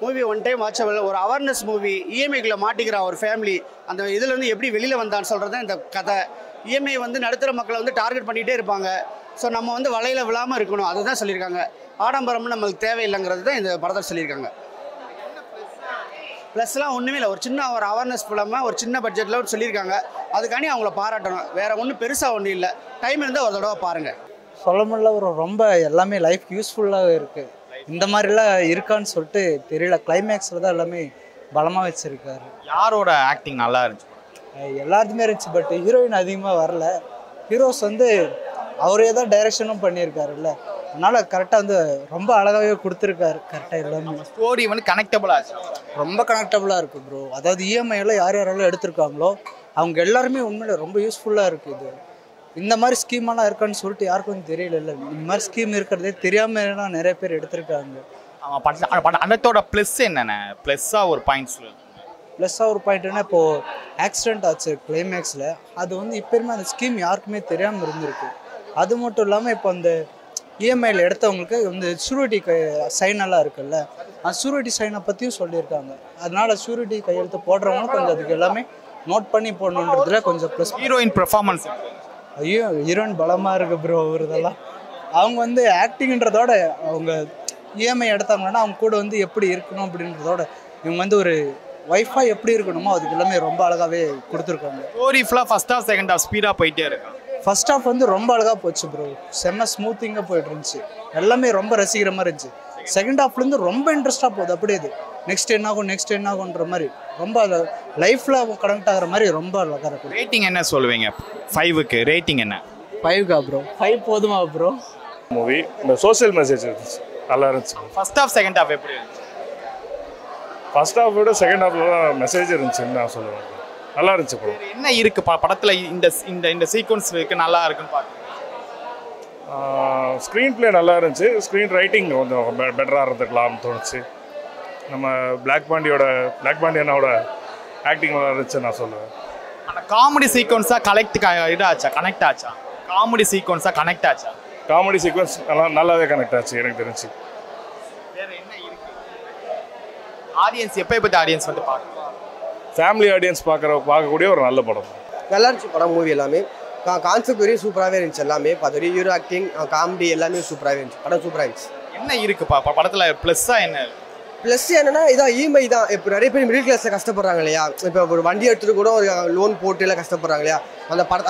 Movie one time watchable. ஒரு awareness movie. இஎம்ஐக்குள்ளே மாட்டிக்கிற ஒரு family அந்த இதில் வந்து எப்படி வெளியில் வந்தான்னு சொல்கிறது தான் இந்த கதை. இஎம்ஐ வந்து நடுத்தர மக்களை வந்து டார்கெட் பண்ணிகிட்டே இருப்பாங்க. ஸோ நம்ம வந்து வலையில் விழாமல் இருக்கணும், அதுதான் சொல்லியிருக்காங்க. ஆடம்பரம்னு நம்மளுக்கு தேவையில்லைங்கிறது தான் இந்த படத்தில் சொல்லியிருக்காங்க. ப்ளஸ்லாம் ஒன்றுமே இல்லை, ஒரு சின்ன ஒரு அவேர்னஸ் ஃபிலிமாக ஒரு சின்ன பட்ஜெட்டில் சொல்லியிருக்காங்க. அதுக்காண்டி அவங்கள பாராட்டணும். வேறு ஒன்றும் பெருசாக ஒன்றும் இல்லை. டைம் இருந்தால் ஒரு தடவை பாருங்கள். சொல்ல முடியல, ஒரு ரொம்ப எல்லாமே லைஃப் யூஸ்ஃபுல்லாக இருக்குது. இந்த மாதிரிலாம் இருக்கான்னு சொல்லிட்டு தெரியல. கிளைமேக்ஸில் தான் எல்லாமே பலமாக வச்சுருக்காரு. யாரோட ஆக்டிங் நல்லா இருந்துச்சு? எல்லாத்துமே இருந்துச்சு, பட் ஹீரோயின் அதிகமாக வரல. ஹீரோஸ் வந்து அவரே தான் டைரக்ஷனும் பண்ணியிருக்காருல்ல, அதனால் கரெக்டாக வந்து ரொம்ப அழகாகவே கொடுத்துருக்காரு. கரெக்டாக எல்லாமே ஸ்டோரி வந்து கனெக்டபுள் ஆச்சு, ரொம்ப கனெக்டபுளாக இருக்குது ப்ரோ. அதாவது இஎம்ஐயில் யார் யாரெல்லாம் எடுத்திருக்காங்களோ அவங்க எல்லாருமே உண்மையில ரொம்ப யூஸ்ஃபுல்லாக இருக்குது. இந்த மாதிரி ஸ்கீமெல்லாம் இருக்கான்னு சொல்லிட்டு யாருக்கும் தெரியல. இந்த மாதிரி ஸ்கீம் இருக்கிறதே தெரியாமல் நிறைய பேர் எடுத்திருக்காங்க. ஆமாம். அதோட ப்ளஸ் என்னென்ன? ப்ளஸ்ஸாக ஒரு பாயிண்ட்ஸ். ப்ளஸ்ஸாக ஒரு பாயிண்ட்னா இப்போது ஆக்சிடெண்ட் ஆச்சு கிளைமேக்ஸில், அது வந்து இப்போயுமே அந்த ஸ்கீம் யாருக்குமே தெரியாமல் இருந்திருக்கு. அது மட்டும் இல்லாமல் இப்போ அந்த இஎம்ஐயில் எடுத்தவங்களுக்கு வந்து ஷூரிட்டி சைனெல்லாம் இருக்குல்ல, அந்த ஷூரிட்டி சைனை பற்றியும் சொல்லியிருக்காங்க. அதனால் ஷூரிட்டி கையெழுத்து போடுறவங்களும் கொஞ்சம் அதுக்கு எல்லாமே நோட் பண்ணி போடணுன்றதுல கொஞ்சம் ப்ளஸ். ஹீரோயின் பெர்ஃபார்மன்ஸ் ஐயோ ஹீரோயின் பலமாக இருக்குது ப்ரோ. ஒரு இதெல்லாம் அவங்க வந்து ஆக்டிங்ன்றதோட அவங்க இஎம்ஐ எடுத்தாங்கன்னா அவங்க கூட வந்து எப்படி இருக்கணும் அப்படின்றதோட இவங்க வந்து ஒரு ஒய்ஃபாக எப்படி இருக்கணுமோ அதுக்கு எல்லாமே ரொம்ப அழகாகவே கொடுத்துருக்காங்க. ஸ்டோரி ஃபுல்லாக ஃபர்ஸ்ட் ஹாஃப் செகண்ட் ஹாஃப் ஸ்பீடாக போயிட்டே இருக்கு. ஃபர்ஸ்ட் ஹாஃப் வந்து ரொம்ப அழகாக போச்சு ப்ரோ, செம்ம ஸ்மூத்திங்காக போயிட்டு இருந்துச்சு, எல்லாமே ரொம்ப ரசிக்கிற மாதிரி இருந்துச்சு. செகண்ட் ஹாஃப்லேருந்து ரொம்ப இன்ட்ரெஸ்ட்டாக போகுது. அப்படியே இது நெக்ஸ்ட் என்ன ஆகுன்ற மாதிரி ரொம்ப அதை லைஃப்பில் கனெக்ட் ஆகிற மாதிரி ரொம்ப அழகாக இருக்கும். ரேட்டிங் என்ன சொல்லுவீங்க? 5க்கு ரேட்டிங் என்ன? 5கா ப்ரோ? 5 போதுமா ப்ரோ? மூவி இந்த சோஷியல் மெசேஜ் இருந்துச்சு, நல்லா இருந்துச்சு. ஃபர்ஸ்ட் ஹாஃப் செகண்ட் ஹாஃப் எப்படி இருந்துச்சு? ஃபர்ஸ்ட் ஹாஃப் விட செகண்ட் ஹாஃப்ல தான் மெசேஜ் இருந்துச்சுன்னு நான் சொல்லுவேன். நல்லா இருந்துச்சு ப்ரோ. என்ன இருக்கு படத்தில் இந்த இந்த இந்த சீக்வன்ஸ் இருக்கு நல்லா இருக்குன்னு பார்த்து? ஸ்க்ரீன் பிளே நல்லா இருந்துச்சு. ஸ்க்ரீன் ரைட்டிங் கொஞ்சம் பெட்டராக இருந்துக்கலாம்னு தோணுச்சு. நம்ம பிளாக் பாண்டியனோட ஆக்டிங் நல்லா இருந்துச்சு நான் சொல்லுவேன். ஆனால் காமெடி சீக்வன்ஸாக கனெக்ட் ஆச்சா? காமெடி சீக்வன்ஸாக கனெக்ட் ஆச்சா? காமெடி சீக்வன்ஸ் நல்லாவே கனெக்ட் ஆச்சு எனக்கு தெரிஞ்சு. வேற என்ன இருக்கு? ஆடியன்ஸ் எப்போ ஆடியன்ஸ் வந்து பார்க்கலாம்? ஃபேமிலி ஆடியன்ஸ் பார்க்கக்கூடிய ஒரு நல்ல படம். நல்லா இருந்துச்சு படம். மூவி எல்லாமே கான்செப்ட் வரையும் சூப்பராகவே இருந்துச்சு. எல்லாமே பார்த்து ஹீரோ ஆக்டிங் காமெடி எல்லாமே சூப்பராகவே இருந்துச்சு. படம் சூப்பராக இருந்துச்சு. என்ன இருக்குப்பா படத்தில் ப்ளஸ்ஸாக என்ன? ப்ளஸ் என்னன்னா இதான் இஎம்ஐ தான். இப்போ நிறைய பேர் மிடில் கிளாஸில் கஷ்டப்படுறாங்க இல்லையா, இப்போ ஒரு வண்டி எடுத்துகிட்டு கூட ஒரு லோன் போட்டு எல்லாம் கஷ்டப்படுறாங்க இல்லையா, அந்த படத்தை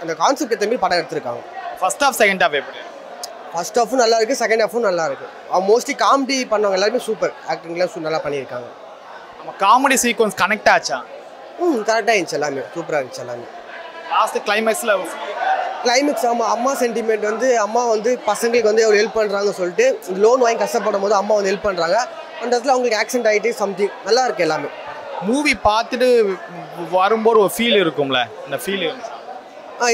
அந்த கான்செப்ட் ஏற்ற மாதிரி படம் எடுத்திருக்காங்க. ஃபர்ஸ்ட் ஹாஃப் செகண்ட் ஹாஃப் எப்படி? ஃபர்ஸ்ட் ஹாஃபும் நல்லா இருக்குது, செகண்ட் ஹாஃபும் நல்லா இருக்குது. மோஸ்ட்லி காமெடி பண்ணவங்க எல்லாருமே சூப்பர் ஆக்டிங்லாம் நல்லா பண்ணியிருக்காங்க. நம்ம காமெடி சீக்வன்ஸ் கனெக்ட் ஆச்சா? கரெக்டாக இருந்துச்சு, எல்லாமே சூப்பராக இருந்துச்சு. எல்லாமே லாஸ்ட் கிளைமேக்ஸ் அம்மா சென்டிமெண்ட் வந்து அம்மா வந்து பசங்களுக்கு வந்து ஒரு ஹெல்ப் பண்ணுறாங்க சொல்லிட்டு லோன் வாங்கி கஷ்டப்படும் போது அம்மா வந்து ஹெல்ப் பண்ணுறாங்க. அந்த இடத்துல அவங்களுக்கு ஆக்சிடென்ட் ஆகிட்டு சம்திங் நல்லா இருக்குது. எல்லாமே மூவி பார்த்துட்டு வரும்போது ஒரு ஃபீல் இருக்கும்ல, அந்த ஃபீல்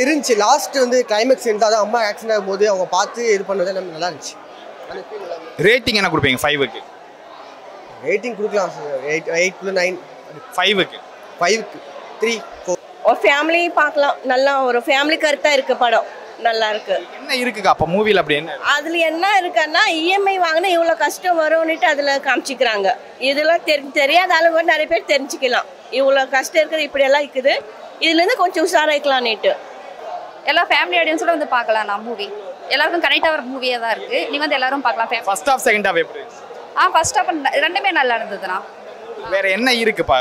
இருந்துச்சு. லாஸ்ட் வந்து கிளைமேக்ஸ் இருந்தால் தான் அம்மா ஆக்சிடென்ட் ஆகும்போது அவங்க பார்த்து இது பண்ணது எல்லாமே நல்லா இருந்துச்சு. ரேட்டிங் என்ன கொடுப்பீங்க 5க்கு? ரேட்டிங் கொடுக்கலாம் 8.9. 5க்கு 3, 4. ஒரு ஃபேமிலி பார்க்கலாம். நல்லா ஒரு ஃபேமிலி கருத்தாக இருக்குது படம், நல்லா இருக்கு. என்ன இருக்குக்கா அப்போ மூவியில்? அப்படி என்ன அதில் என்ன இருக்குன்னா இஎம்ஐ வாங்கினா இவ்வளோ கஷ்டம் வரும்னுட்டு அதில் காமிச்சிக்கிறாங்க. இதெல்லாம் தெரியாத ஆளுங்க நிறைய பேர் தெரிஞ்சுக்கலாம். இவ்வளோ கஷ்டம் இருக்குது, இப்படியெல்லாம் இருக்குது, இதுலேருந்து கொஞ்சம் உஷாராயிக்கலான்னுட்டு. எல்லா ஃபேமிலி ஆடியன்ஸோட வந்து பார்க்கலாம். நான் மூவி எல்லாருக்கும் கனெக்ட் ஆகிற மூவியாக தான் இருக்குது. நீங்கள் வந்து எல்லாரும் பார்க்கலாம். ஃபர்ஸ்ட் ஹாஃப் செகண்ட் ஹாஃப் எப்படி? ஃபர்ஸ்ட் ஹாஃப் ரெண்டுமே நல்லா இருந்ததுண்ணா. வேற என்ன இருக்குப்பா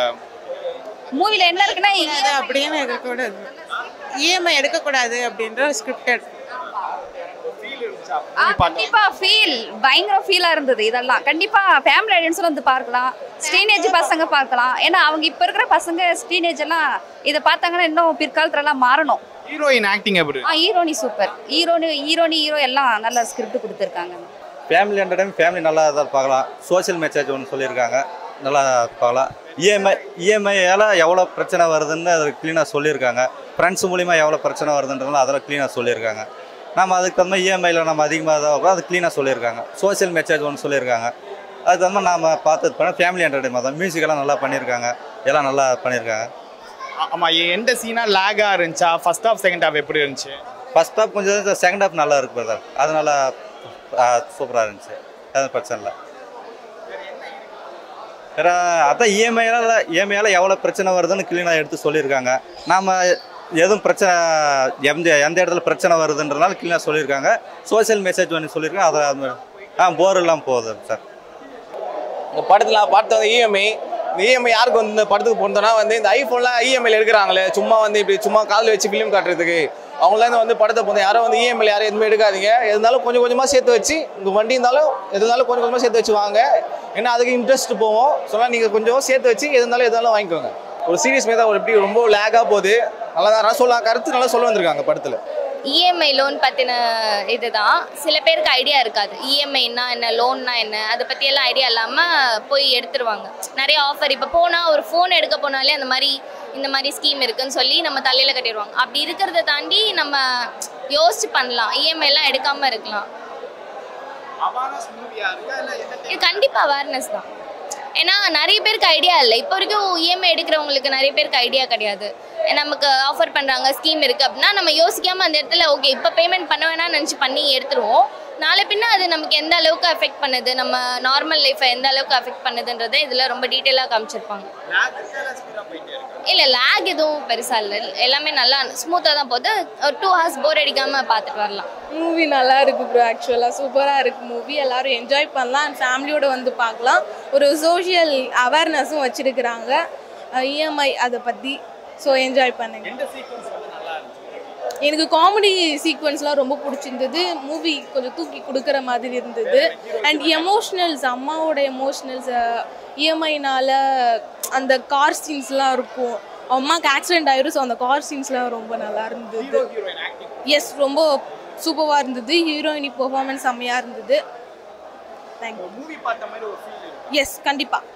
மூவியில்? என்ன இருக்குன்னா அப்படின்னு இருக்கக்கூடாது, இஎம்ஐ எடுக்கக்கூடாது அப்படின்ற ஸ்கிரிப்டட். கண்டிப்பாக ஃபீல் பயங்கர ஃபீலாக இருந்தது. இதெல்லாம் கண்டிப்பாக ஃபேமிலி ஆடியன்ஸும் வந்து பார்க்கலாம். டீனேஜ் பசங்க பார்க்கலாம். ஏன்னா அவங்க இப்போ இருக்கிற பசங்க டீனேஜ் எல்லாம் இதை பார்த்தாங்கன்னா இன்னும் பிற்காலத்துலலாம் மாறணும். ஹீரோயின் ஆக்டிங் எப்படி? ஹீரோனி சூப்பர். ஹீரோ எல்லாம் நல்ல ஸ்கிரிப்ட் கொடுத்துருக்காங்க. ஃபேமிலி என்டர்டைன்மெண்ட் ஃபேமிலி நல்லா தான் பார்க்கலாம். சோஷியல் மெசேஜ் ஒன்று சொல்லியிருக்காங்க, நல்லா பார்க்கலாம். இஎம்ஐயால் எவ்வளோ பிரச்சனை வருதுன்னு அதை க்ளீனாக சொல்லியிருக்காங்க. ஃப்ரெண்ட்ஸ் மூலிமா எவ்வளோ பிரச்சனை வருதுன்றதுனால அதெல்லாம் க்ளீனாக சொல்லியிருக்காங்க. நம்ம அதுக்கு தகுந்த இஎம்ஐயில் நம்ம அதிகமாக தான் அது க்ளீனாக சொல்லியிருக்காங்க. சோஷியல் மெசேஜ் ஒன்று சொல்லியிருக்காங்க. அதுக்கு தகுந்த நாம் பார்த்தது பண்ண ஃபேமிலி என்டர்டைன்மெண்ட் தான். மியூசிக்கெல்லாம் நல்லா பண்ணியிருக்காங்க, எல்லாம் நல்லா பண்ணியிருக்காங்க. ஆமாம். எந்த சீனாக லேகாக இருந்துச்சா? ஃபர்ஸ்ட் ஹாஃப் செகண்ட் ஹாஃப் எப்படி இருந்துச்சு? ஃபர்ஸ்ட் ஹாஃப் கொஞ்சம், செகண்ட் ஹாஃப் நல்லா இருக்கு பிரதர். அதனால சூப்பராக இருந்துச்சு, எதுவும் பிரச்சனை இல்லை. வேற அதான் இஎம்ஐயால் எவ்வளோ பிரச்சனை வருதுன்னு க்ளீனாக எடுத்து சொல்லியிருக்காங்க. நாம் எதுவும் பிரச்சனை எந்த இடத்துல பிரச்சனை வருதுன்றனால க்ளீனாக சொல்லியிருக்காங்க. சோசியல் மெசேஜ் ஒன்று சொல்லியிருக்காங்க. அதை போர் இல்லாமல் போகுது சார். இந்த படத்தில் நான் பார்த்தது இஎம்ஐ. இந்த இஎம்ஐ யாருக்கு வந்து இந்த படத்துக்கு போனோம்னா வந்து இந்த ஐஃபோன்லாம் இஎம்ஐயில் எடுக்கிறாங்களே, சும்மா வந்து இப்படி சும்மா காதில் வச்சு ஃபிலிம் காட்டுறதுக்கு அவங்களாம் வந்து படத்தை போனோம். யாரும் வந்து இஎம்ஐயில் யாரும் எதுவுமே எடுக்காதீங்க. இருந்தாலும் கொஞ்சம் கொஞ்சமாக சேர்த்து வச்சு உங்கள் வண்டி இருந்தாலும் எதுனாலும் கொஞ்சம் கொஞ்சமாக சேர்த்து வச்சு வாங்க. ஏன்னா அதுக்கு இன்ட்ரெஸ்ட் போவோம். சொன்னால் நீங்கள் கொஞ்சம் சேர்த்து வச்சு எதுனாலும் வாங்கிக்கோங்க. ஒரு சீரியஸ் மேலே ஒரு எப்படி ரொம்ப லேகாக போகுது. நல்லா தான் சொல்லலாம், கருத்து நல்லா சொல்ல வந்திருக்காங்க படத்தில். இஎம்ஐ லோன் பற்றின இதுதான். சில பேருக்கு ஐடியா இருக்காது இஎம்ஐன்னா என்ன, லோன்னா என்ன, அதை பற்றியெல்லாம் ஐடியா இல்லாமல் போய் எடுத்துருவாங்க. நிறைய ஆஃபர் இப்போ போனால் ஒரு ஃபோன் எடுக்க போனாலே இந்த மாதிரி ஸ்கீம் இருக்குன்னு சொல்லி நம்ம தலையில் கட்டிடுவாங்க. அப்படி இருக்கிறத தாண்டி நம்ம யோசிச்சு பண்ணலாம், இஎம்ஐலாம் எடுக்காமல் இருக்கலாம். இது கண்டிப்பாக அவேர்னஸ் தான். ஏன்னா நிறைய பேருக்கு ஐடியா இல்லை. இப்போ வரைக்கும் இஎம்ஐ எடுக்கிறவங்களுக்கு நிறைய பேருக்கு ஐடியா கிடையாது. நமக்கு ஆஃபர் பண்ணுறாங்க, ஸ்கீம் இருக்குது அப்படின்னா நம்ம யோசிக்காமல் அந்த இடத்துல ஓகே இப்போ பேமெண்ட் பண்ண வேணாம்னு நினச்சி பண்ணி எடுத்துருவோம். நாளை பின்ன அது நமக்கு எந்த அளவுக்கு அஃபெக்ட் பண்ணுது, நம்ம நார்மல் லைஃப்பை எந்த அளவுக்கு அஃபெக்ட் பண்ணுதுன்றதை இதில் ரொம்ப டீட்டெயிலாக காமிச்சிருப்பாங்க. இல்லை லேக் எதுவும் பெருசாக இல்லை, எல்லாமே நல்லா ஸ்மூத்தாக தான் போகுது. ஒரு 2 hours போர் அடிக்காமல் பார்த்துட்டு வரலாம். மூவி நல்லா இருக்குது ப்ரோ. ஆக்சுவலாக சூப்பராக இருக்குது மூவி. எல்லோரும் என்ஜாய் பண்ணலாம் அண்ட் ஃபேமிலியோடு வந்து பார்க்கலாம். ஒரு சோஷியல் அவேர்னஸும் வச்சுருக்குறாங்க இஎம்ஐ அதை பற்றி. ஸோ என்ஜாய் பண்ணுங்க. எனக்கு காமெடி சீக்வன்ஸ்லாம் ரொம்ப பிடிச்சிருந்தது. மூவி கொஞ்சம் தூக்கி கொடுக்குற மாதிரி இருந்தது. அண்ட் எமோஷ்னல்ஸ், அம்மாவோட எமோஷ்னல்ஸ் இஎம்ஐனால் அந்த கார் சீன்ஸ்லாம் இருக்கும். அம்மாவுக்கு ஆக்சிடென்ட் ஆயிரும். ஸோ அந்த கார் சீன்ஸ்லாம் ரொம்ப நல்லா இருந்தது. எஸ், ரொம்ப சூப்பராக இருந்தது. ஹீரோயினி பெர்ஃபார்மன்ஸ் செம்மையாக இருந்தது. தேங்க்யூ. எஸ், கண்டிப்பாக.